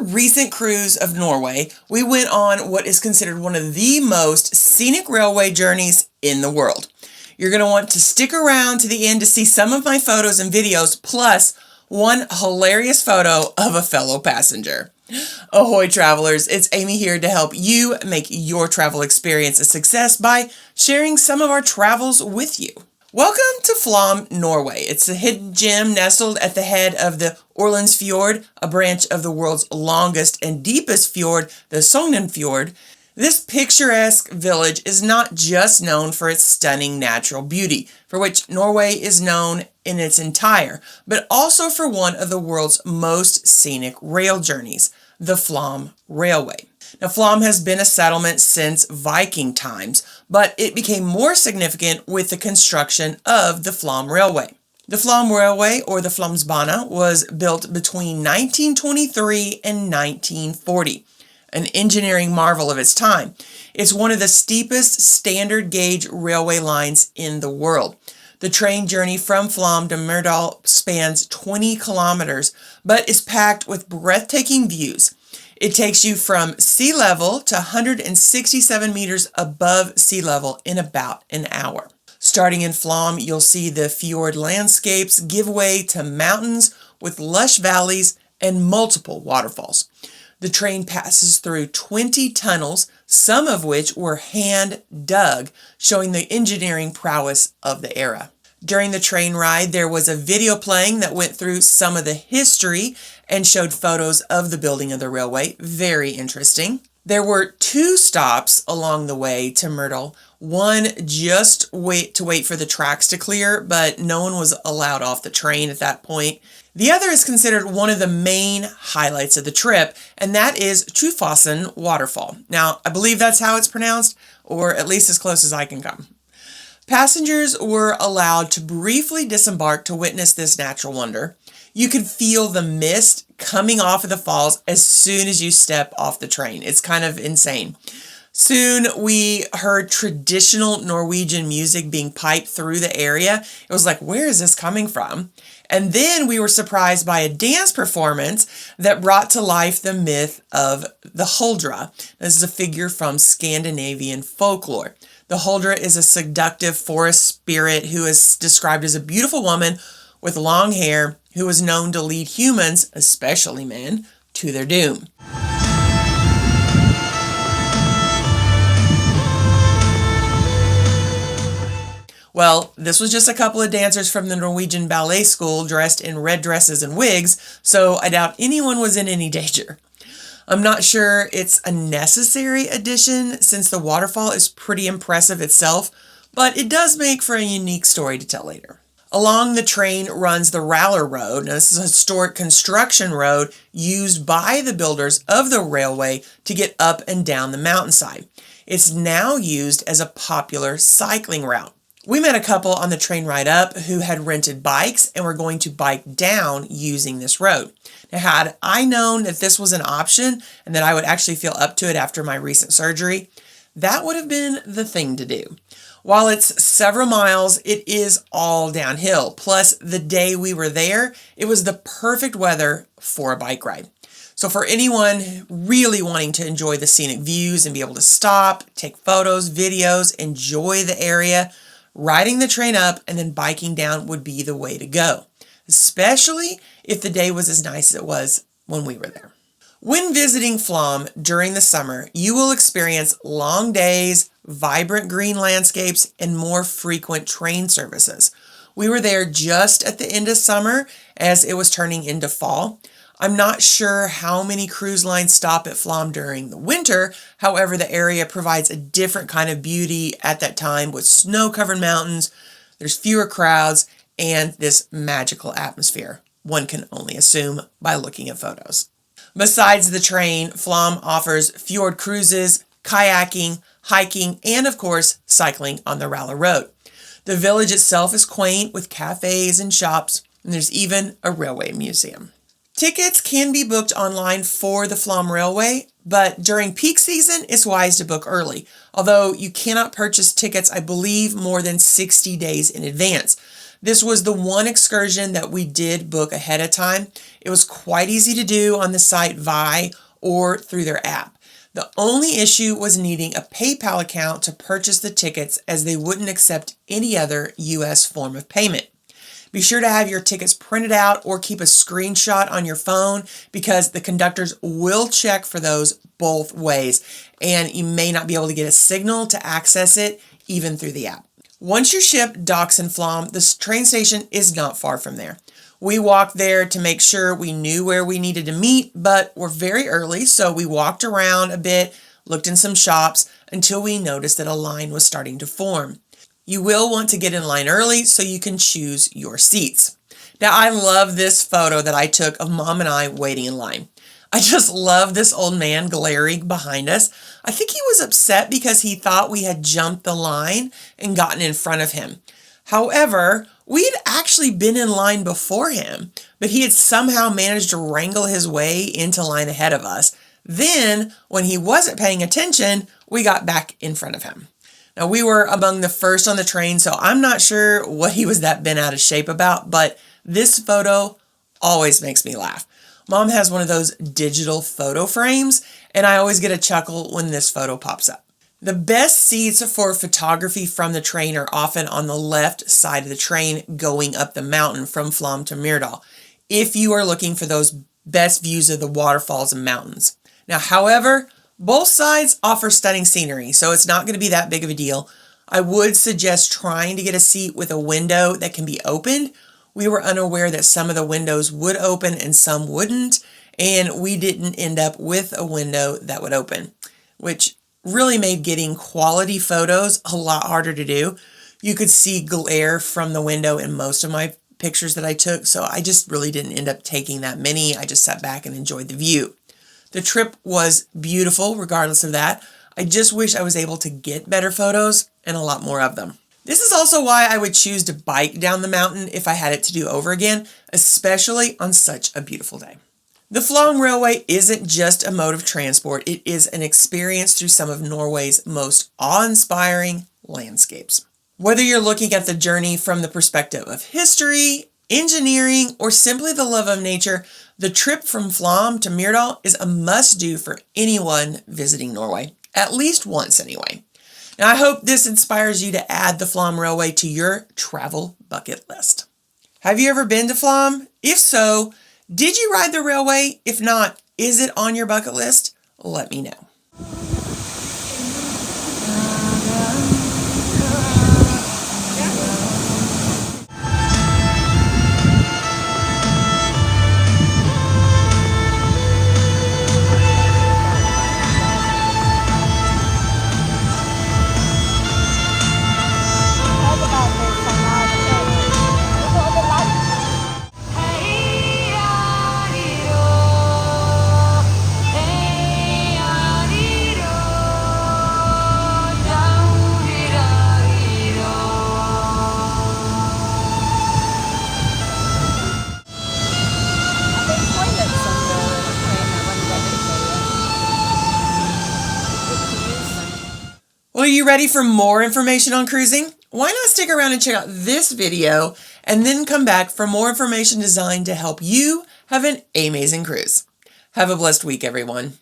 our recent cruise of Norway, we went on what is considered one of the most scenic railway journeys in the world. You're going to want to stick around to the end to see some of my photos and videos, plus one hilarious photo of a fellow passenger. Ahoy travelers, it's Amy here to help you make your travel experience a success by sharing some of our travels with you. Welcome to Flåm, Norway. It's a hidden gem nestled at the head of the Fjord, a branch of the world's longest and deepest fjord, the Fjord. This picturesque village is not just known for its stunning natural beauty, for which Norway is known in its entire, but also for one of the world's most scenic rail journeys, the Flåm Railway. Now, Flåm has been a settlement since Viking times, but it became more significant with the construction of the Flåm Railway. The Flåm Railway, or the Flåmsbana, was built between 1923 and 1940, an engineering marvel of its time. It's one of the steepest standard gauge railway lines in the world. The train journey from Flåm to Myrdal spans 20 kilometers, but is packed with breathtaking views. It takes you from sea level to 167 meters above sea level in about an hour. Starting in Flåm, you'll see the fjord landscapes give way to mountains with lush valleys and multiple waterfalls. The train passes through 20 tunnels, some of which were hand dug, showing the engineering prowess of the era. During the train ride, there was a video playing that went through some of the history and showed photos of the building of the railway. Very interesting. There were 2 stops along the way to Myrdal. One just to wait for the tracks to clear, but no one was allowed off the train at that point. The other is considered one of the main highlights of the trip, and that is Kjosfossen Waterfall. Now, I believe that's how it's pronounced, or at least as close as I can come. Passengers were allowed to briefly disembark to witness this natural wonder. You could feel the mist coming off of the falls as soon as you step off the train. It's kind of insane. Soon we heard traditional Norwegian music being piped through the area. It was like, where is this coming from? And then we were surprised by a dance performance that brought to life the myth of the Huldra. This is a figure from Scandinavian folklore. The Huldra is a seductive forest spirit who is described as a beautiful woman with long hair who was known to lead humans, especially men, to their doom. Well, this was just a couple of dancers from the Norwegian ballet school dressed in red dresses and wigs, so I doubt anyone was in any danger. I'm not sure it's a necessary addition since the waterfall is pretty impressive itself, but it does make for a unique story to tell later. Along the train runs the Raller Road. Now, this is a historic construction road used by the builders of the railway to get up and down the mountainside. It's now used as a popular cycling route. We met a couple on the train ride up who had rented bikes and were going to bike down using this road. Now, had I known that this was an option and that I would actually feel up to it after my recent surgery, that would have been the thing to do. While it's several miles, it is all downhill. Plus, the day we were there, it was the perfect weather for a bike ride. So for anyone really wanting to enjoy the scenic views and be able to stop, take photos, videos, enjoy the area, riding the train up and then biking down would be the way to go, especially if the day was as nice as it was when we were there. When visiting Flåm during the summer, you will experience long days, vibrant green landscapes, and more frequent train services. We were there just at the end of summer as it was turning into fall. I'm not sure how many cruise lines stop at Flåm during the winter. However, the area provides a different kind of beauty at that time with snow-covered mountains, there's fewer crowds, and this magical atmosphere. One can only assume by looking at photos. Besides the train, Flåm offers fjord cruises, kayaking, hiking, and of course, cycling on the Raller Road. The village itself is quaint with cafes and shops, and there's even a railway museum. Tickets can be booked online for the Flåm Railway, but during peak season, it's wise to book early, although you cannot purchase tickets, I believe, more than 60 days in advance. This was the one excursion that we did book ahead of time. It was quite easy to do on the site Vi or through their app. The only issue was needing a PayPal account to purchase the tickets, as they wouldn't accept any other US form of payment. Be sure to have your tickets printed out or keep a screenshot on your phone, because the conductors will check for those both ways, and you may not be able to get a signal to access it even through the app. Once your ship docks in Flåm, the train station is not far from there. We walked there to make sure we knew where we needed to meet, but we're very early, so we walked around a bit, looked in some shops, until we noticed that a line was starting to form. You will want to get in line early so you can choose your seats. Now, I love this photo that I took of Mom and I waiting in line. I just love this old man glaring behind us. I think he was upset because he thought we had jumped the line and gotten in front of him. However, we had actually been in line before him, but he had somehow managed to wrangle his way into line ahead of us. Then, when he wasn't paying attention, we got back in front of him. Now, we were among the first on the train, so I'm not sure what he was that bent out of shape about, but this photo always makes me laugh. Mom has one of those digital photo frames, and I always get a chuckle when this photo pops up. The best seats for photography from the train are often on the left side of the train going up the mountain from Flåm to Myrdal, if you are looking for those best views of the waterfalls and mountains. Now, however, both sides offer stunning scenery, so it's not going to be that big of a deal. I would suggest trying to get a seat with a window that can be opened. We were unaware that some of the windows would open and some wouldn't, and we didn't end up with a window that would open, which really made getting quality photos a lot harder to do. You could see glare from the window in most of my pictures that I took, so I just really didn't end up taking that many. I just sat back and enjoyed the view. The trip was beautiful regardless of that. I just wish I was able to get better photos and a lot more of them. This is also why I would choose to bike down the mountain if I had it to do over again, especially on such a beautiful day. The Flåm Railway isn't just a mode of transport, it is an experience through some of Norway's most awe-inspiring landscapes. Whether you're looking at the journey from the perspective of history, engineering, or simply the love of nature, the trip from Flåm to Myrdal is a must-do for anyone visiting Norway, at least once anyway. Now, I hope this inspires you to add the Flåm Railway to your travel bucket list. Have you ever been to Flåm? If so, did you ride the railway? If not, is it on your bucket list? Let me know. Well, are you ready for more information on cruising? Why not stick around and check out this video and then come back for more information designed to help you have an amazing cruise. Have a blessed week, everyone.